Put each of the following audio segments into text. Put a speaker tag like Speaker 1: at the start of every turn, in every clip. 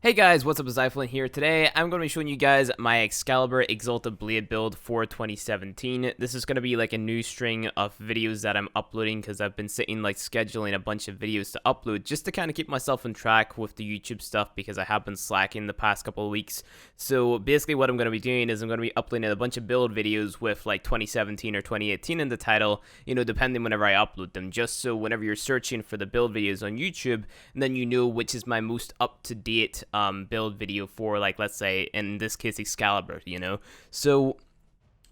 Speaker 1: Hey guys, what's up? It's iFlynn here. Today, I'm going to be showing you guys my Excalibur Exalted Blade build for 2017. This is going to be like a new string of videos that I'm uploading because I've been sitting like scheduling a bunch of videos to upload just to kind of keep myself on track with the YouTube stuff because I have been slacking the past couple of weeks. So basically what I'm going to be doing is I'm going to be uploading a bunch of build videos with like 2017 or 2018 in the title, depending whenever I upload them, just so whenever you're searching for the build videos on YouTube, then you know which is my most up-to-date build video for, like, let's say in this case Excalibur. So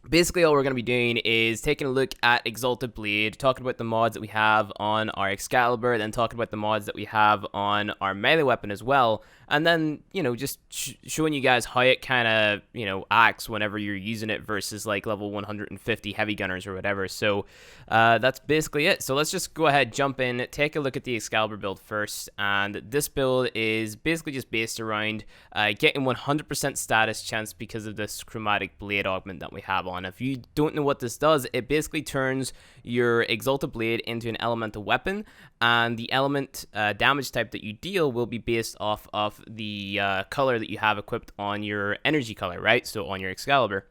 Speaker 1: basically all we're going to be doing is taking a look at Exalted Blade, talking about the mods that we have on our Excalibur, then talking about the mods that we have on our melee weapon as well, and then, just showing you guys how it kind of, acts whenever you're using it versus like level 150 heavy gunners or whatever. So that's basically it. So let's just go ahead, jump in, take a look at the Excalibur build first. And this build is basically just based around getting 100% status chance because of this chromatic blade augment that we have on. If you don't know what this does, it basically turns your Exalted Blade into an elemental weapon, and the element damage type that you deal will be based off of the color that you have equipped on your energy color, right? So on your Excalibur.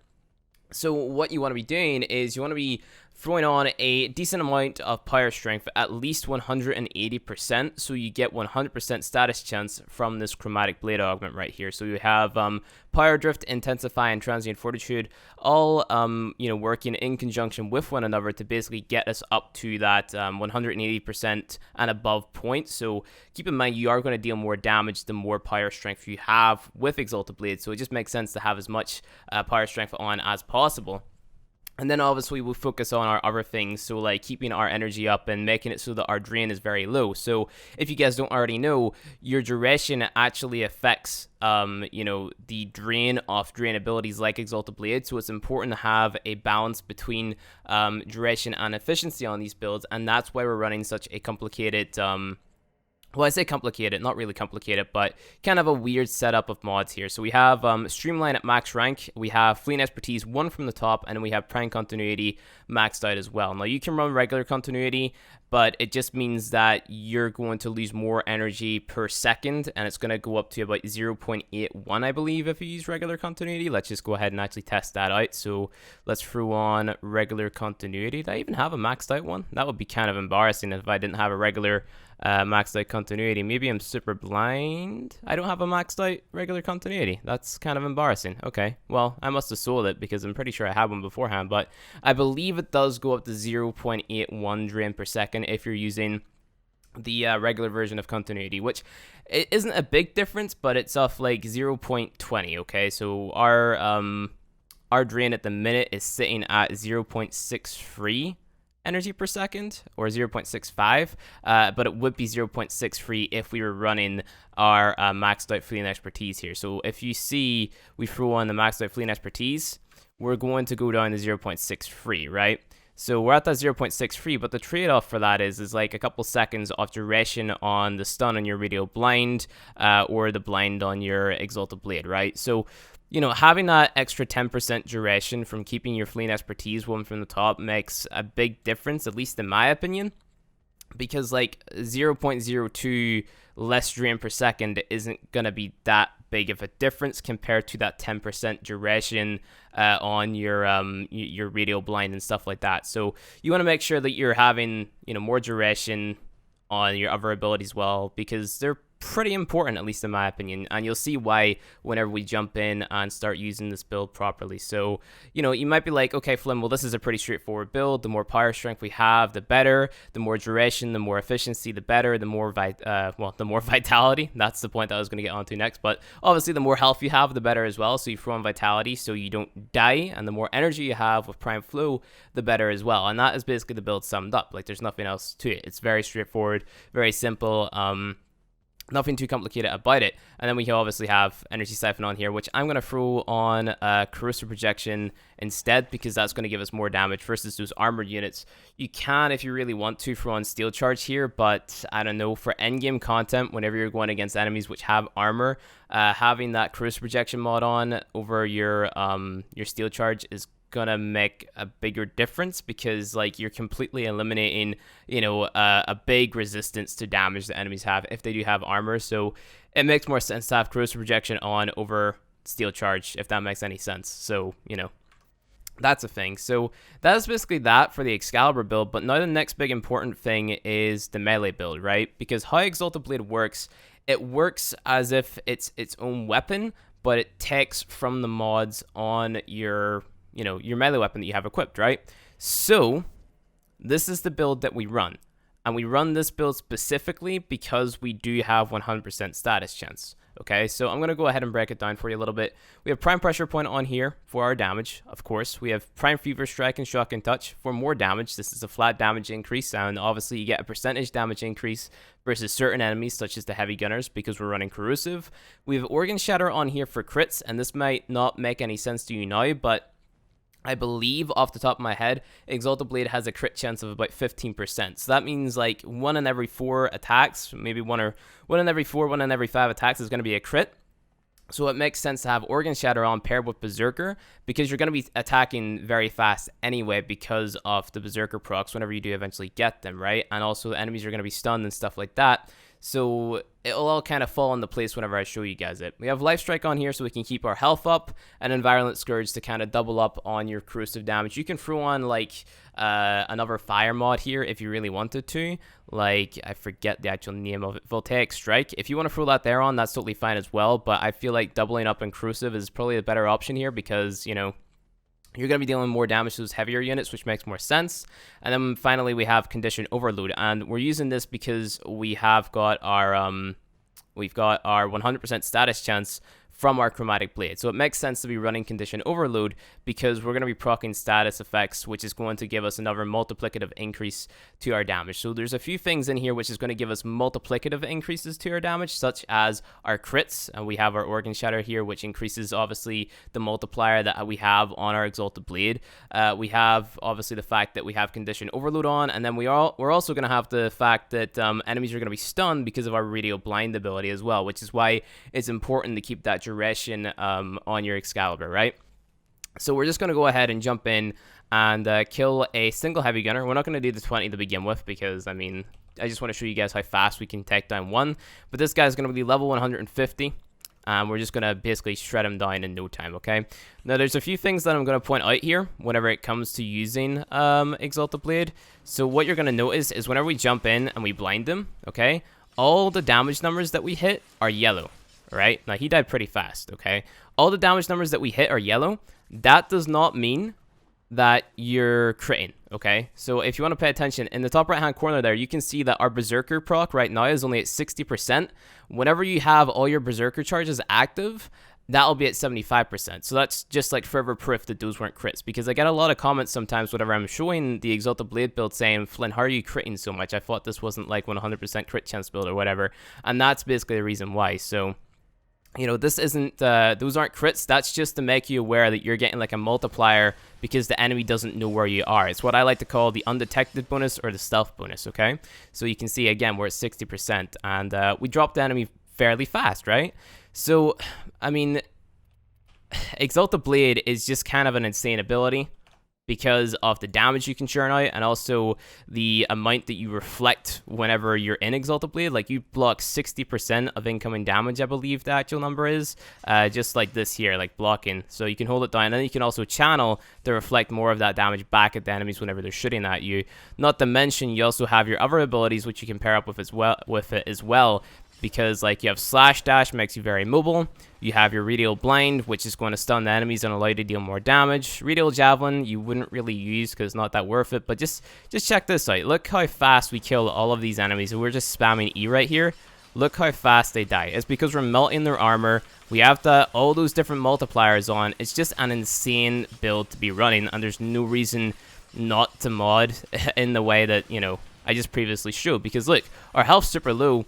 Speaker 1: So what you want to be doing is you want to be throwing on a decent amount of power strength, at least 180%, so you get 100% status chance from this chromatic blade augment right here. So you have power drift, intensify, and transient fortitude all working in conjunction with one another to basically get us up to that 180% and above point. So keep in mind you are going to deal more damage the more power strength you have with Exalted Blade, so it just makes sense to have as much power strength on as possible. And then obviously we'll focus on our other things, so like keeping our energy up and making it so that our drain is very low. So if you guys don't already know, your duration actually affects the drain abilities like Exalted Blade, so it's important to have a balance between duration and efficiency on these builds, and that's why we're running such a complicated well, I say complicated, not really complicated, but kind of a weird setup of mods here. So we have Streamline at max rank, we have Fleeing Expertise 1 from the top, and then we have Prime Continuity maxed out as well. Now, you can run regular continuity, but it just means that you're going to lose more energy per second, and it's going to go up to about 0.81, I believe, if you use regular continuity. Let's just go ahead and actually test that out. So let's throw on regular continuity. Did I even have a maxed out one? That would be kind of embarrassing if I didn't have a regular maxed out continuity. Maybe I'm super blind. I don't have a maxed out regular continuity. That's kind of embarrassing. Okay, well, I must have sold it because I'm pretty sure I had one beforehand, but I believe it does go up to 0.81 drain per second if you're using the regular version of continuity, which it isn't a big difference, but it's off like 0.20. Okay, so our drain at the minute is sitting at 0.63 energy per second, or 0.65, but it would be 0.63 if we were running our maxed out Fleeing Expertise here. So if you see we throw on the maxed out Fleeing Expertise, we're going to go down to 0.63, right? So we're at that 0.63, but the trade-off for that is like a couple seconds of duration on the stun on your radial blind, or the blind on your Exalted Blade, right? So having that extra 10% duration from keeping your Fleeing Expertise 1 from the top makes a big difference, at least in my opinion, because like 0.02 less drain per second isn't going to be that big of a difference compared to that 10% duration on your radial blind and stuff like that. So you want to make sure that you're having more duration on your other abilities as well, because they're pretty important, at least in my opinion, and you'll see why whenever we jump in and start using this build properly. So you might be like, okay, Flynn, well, this is a pretty straightforward build. The more power strength we have, the better. The more duration, the more efficiency, the better. The more the more vitality. That's the point that I was going to get onto next. But obviously, the more health you have, the better as well. So you throw on vitality so you don't die, and the more energy you have with prime flow, the better as well. And that is basically the build summed up. Like, there's nothing else to it. It's very straightforward, very simple. Nothing too complicated about it. And then we obviously have Energy Siphon on here, which I'm going to throw on Corrosive Projection instead, because that's going to give us more damage versus those armored units. You can, if you really want to, throw on Steel Charge here, but I don't know, for endgame content, whenever you're going against enemies which have armor, having that Corrosive Projection mod on over your Steel Charge is gonna make a bigger difference, because like you're completely eliminating a big resistance to damage that enemies have if they do have armor. So it makes more sense to have corrosive projection on over steel charge, if that makes any sense. So, you know, that's a thing. So that's basically that for the Excalibur build. But now the next big important thing is the melee build, right? Because how Exalted Blade works, it works as if it's its own weapon, but it takes from the mods on your, you know, your melee weapon that you have equipped, right? So this is the build that we run. And we run this build specifically because we do have 100% status chance. Okay, so I'm going to go ahead and break it down for you a little bit. We have Prime Pressure Point on here for our damage, of course. We have Prime Fever Strike and Shocking Touch for more damage. This is a flat damage increase, and obviously you get a percentage damage increase versus certain enemies, such as the Heavy Gunners, because we're running Corrosive. We have Organ Shatter on here for crits, and this might not make any sense to you now, but I believe off the top of my head, Exalted Blade has a crit chance of about 15%. So that means like 1 in every 4 attacks, maybe 1 in every 4, 1 in every 5 attacks is going to be a crit. So it makes sense to have Organ Shatter on paired with Berserker, because you're going to be attacking very fast anyway because of the Berserker procs whenever you do eventually get them, right? And also the enemies are going to be stunned and stuff like that. So it'll all kind of fall into place whenever I show you guys it. We have Life Strike on here so we can keep our health up, and then Virulent Scourge to kind of double up on your corrosive damage. You can throw on like another fire mod here if you really wanted to. Like, I forget the actual name of it. Voltaic Strike. If you want to throw that there on, that's totally fine as well. But I feel like doubling up in corrosive is probably a better option here because, you know, you're going to be dealing more damage to those heavier units, which makes more sense. And then finally, we have Condition Overload. And we're using this because we have got our 100% status chance from our Chromatic Blade. So it makes sense to be running Condition Overload because we're going to be proccing status effects, which is going to give us another multiplicative increase to our damage. So there's a few things in here which is going to give us multiplicative increases to our damage, such as our crits. And we have our Organ Shatter here, which increases obviously the multiplier that we have on our Exalted Blade. We have obviously the fact that we have Condition Overload on, and then we're also going to have the fact that enemies are going to be stunned because of our Radial Blind ability as well, which is why it's important to keep that duration on your Excalibur, right? So we're just going to go ahead and jump in and kill a single Heavy Gunner. We're not going to do the 20 to begin with because, I mean, I just want to show you guys how fast we can take down one. But this guy's going to be level 150. We're just going to basically shred him down in no time, okay? Now, there's a few things that I'm going to point out here whenever it comes to using Exalted Blade. So what you're going to notice is whenever we jump in and we blind him, okay, all the damage numbers that we hit are yellow. Right? Now, he died pretty fast, okay? All the damage numbers that we hit are yellow. That does not mean that you're critting, okay? So if you want to pay attention, in the top right-hand corner there, you can see that our Berserker proc right now is only at 60%. Whenever you have all your Berserker charges active, that'll be at 75%. So that's just like further proof that those weren't crits, because I get a lot of comments sometimes whenever I'm showing the Exalted Blade build saying, Flynn, how are you critting so much? I thought this wasn't like 100% crit chance build or whatever. And that's basically the reason why. So, you know, this isn't, those aren't crits. That's just to make you aware that you're getting like a multiplier because the enemy doesn't know where you are. It's what I like to call the undetected bonus or the stealth bonus, okay? So you can see, again, we're at 60%, and we dropped the enemy fairly fast, right? So, I mean, Exalted Blade is just kind of an insane ability because of the damage you can churn out and also the amount that you reflect whenever you're in Exalted Blade. Like, you block 60% of incoming damage, I believe the actual number is, just like this here, like blocking. So you can hold it down, and then you can also channel to reflect more of that damage back at the enemies whenever they're shooting at you. Not to mention, you also have your other abilities which you can pair up with it as well. Because, like, you have Slash Dash, makes you very mobile. You have your Radial Blind, which is going to stun the enemies and allow you to deal more damage. Radial Javelin, you wouldn't really use because it's not that worth it. But just check this out. Look how fast we kill all of these enemies. We're just spamming E right here. Look how fast they die. It's because we're melting their armor. We have all those different multipliers on. It's just an insane build to be running. And there's no reason not to mod in the way that, you know, I just previously showed. Because, look, our health's super low.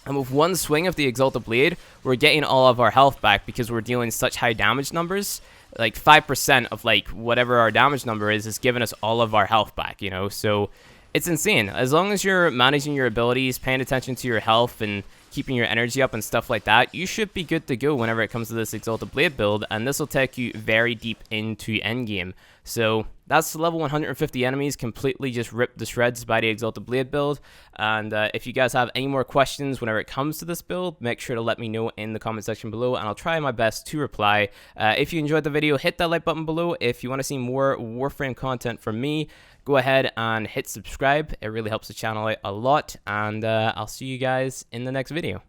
Speaker 1: And with one swing of the Exalted Blade, we're getting all of our health back because we're dealing such high damage numbers. Like 5% of like whatever our damage number is giving us all of our health back, you know? So it's insane. As long as you're managing your abilities, paying attention to your health, and, keeping your energy up and stuff like that, you should be good to go whenever it comes to this Exalted Blade build, and this will take you very deep into endgame. So that's the level 150 enemies completely just ripped to shreds by the Exalted Blade build. And if you guys have any more questions whenever it comes to this build, make sure to let me know in the comment section below, and I'll try my best to reply. If you enjoyed the video, hit that like button below. If you want to see more Warframe content from me, go ahead and hit subscribe. It really helps the channel out a lot, and I'll see you guys in the next video.